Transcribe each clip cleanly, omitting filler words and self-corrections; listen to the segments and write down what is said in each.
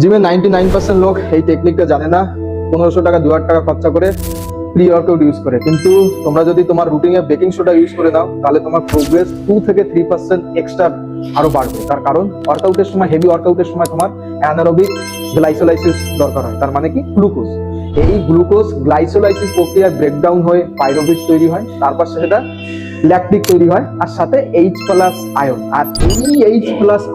জিমে 99% লোক এই টেকনিকটা জানে না। 1500 টাকা 2000 টাকা খরচা করে প্রি ওয়ার্কআউট ইউজ করে, কিন্তু তোমরা যদি তোমার রুটিনে বেকিং সোডা ইউজ করে দাও তাহলে তোমার প্রোগ্রেস 2 থেকে 3% এক্সট্রা আরো বাড়বে। তার কারণ ওয়ার্কআউটের সময়, হেভি ওয়ার্কআউটের সময় তোমার অ্যানারোবিক গ্লাইসোলাইসিস দরকার হয়। তার মানে কি, গ্লুকোজ। এই গ্লুকোজ গ্লাইসোলাইসিস প্রক্রিয়ায় ব্রেকডাউন হয়ে পাইরুভেট তৈরি হয়, তারপর সেটা ল্যাকটিক তৈরি হয়, আর সাথে H+ আয়ন। আর এই H+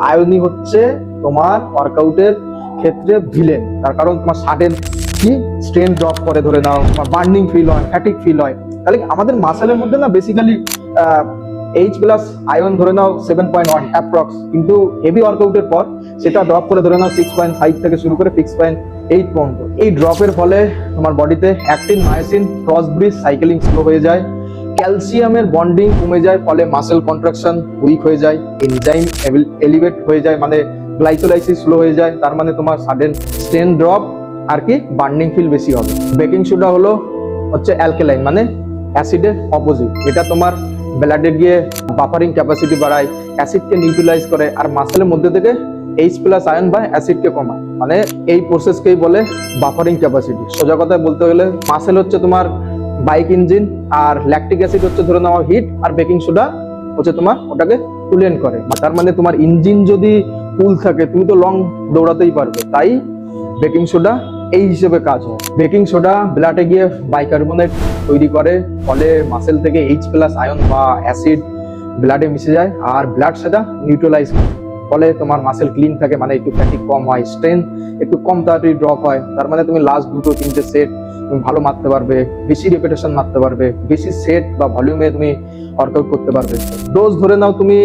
আয়নই হচ্ছে তোমার ওয়ার্কআউটের ক্ষেত্রে ভিলেন। তার কারণ তোমার সাডেন কি স্ট্রেন ড্রপ করে, ধরে নাও তোমার বার্নিং ফিল হয়, ফ্যাটিক ফিল হয়। তাহলে আমাদের মাসেলের মধ্যে না বেসিক্যালি H+ আয়ন ধরে নাও 7.1 অ্যাপ্রক্স, কিন্তু হেভি ওয়ার্কআউটের পর সেটা ড্রপ করে ধরে নাও 6.5 থেকে শুরু করে 6.8 পর্যন্ত। এই ড্রপের ফলে তোমার বডিতে actin myosin cross bridge cycling slow হয়ে যায়, ক্যালসিয়ামের বন্ডিং কমে যায়, ফলে মাসেল কন্ট্রাকশন উইক হয়ে যায়, এনজাইম এলিভেট হয়ে যায়, মানে গ্লাইকোলাইসিস স্লো হয়ে যায়। তার মানে তোমার সাডেন স্ট্রেন ড্রপ আর কি বার্নিং ফিল বেশি হবে। বেকিং সোডা হচ্ছে অ্যালকালাইন, মানে অ্যাসিডের অপোজিট। এটা তোমার ব্লাডে গিয়ে বাফারিং ক্যাপাসিটি বাড়ায়, অ্যাসিডকে নিউট্রালাইজ করে, আর মাসেলের মধ্যে থেকে H+ আয়ন বা অ্যাসিডকে কমায়। মানে এই প্রসেসকেই বলে বাফারিং ক্যাপাসিটি। সোজা কথায় বলতে গেলে মাসেল হচ্ছে তোমার বাইক ইঞ্জিন, আর ল্যাকটিক অ্যাসিড হচ্ছে ধরে নেওয়া হিট, আর বেকিং সোডা হচ্ছে তোমার ওটাকে কুলেন করে। তার মানে তোমার ইঞ্জিন যদি কুল থাকে তুমি তো লং দৌড়াতেই পারবে। তাই বেকিং সোডা এই হিসেবে কাজ হয়। বেকিং সোডা ব্লাডে গিয়ে বাইকার্বনেট তৈরি করে, ফলে মাসেল থেকে H+ আয়ন বা অ্যাসিড ব্লাডে মিশে যায়, আর ব্লাড সেটা নিউট্রালাইজ করে। ফলে তোমার মাসেল ক্লিন থাকে, মানে একটু ফ্যাটিক কম হয়, স্ট্রেন একটু কম তাড়াতাড়ি ড্রপ হয়। তার মানে তুমি লাস্ট 2-3টে সেট তুমি ভালো মারতে পারবে, বেশি রেপিটেশন মারতে পারবে, বেশি সেট বা ভলিউমে তুমি ওয়ার্কআউট করতে পারবে। ডোজ ধরে নাও তুমি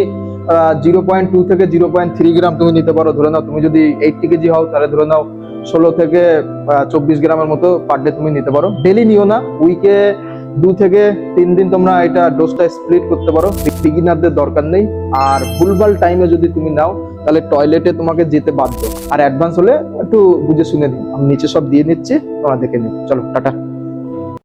0.2 থেকে 0.3 গ্রাম তুমি নিতে পারো। ধরে নাও তুমি যদি 80 কেজি হও তাহলে ধরে নাও 16 থেকে 24 গ্রামের মতো পার ডে তুমি নিতে পারো। ডেলি নিও না, উইকে 2 থেকে 3 দিন তোমরা এটা ডোজটা স্প্লিট করতে পারো। বিগিনারদের দরকার নেই। আর ভুলভাল টাইমে যদি তুমি নাও তাহলে টয়লেটে তোমাকে যেতে বাধ্য। আর অ্যাডভান্স হলে একটু বুঝে শুনে দিন, আমি নিচে সব দিয়ে নিচ্ছি, তোমরা দেখে নিও। চলো, টাটা।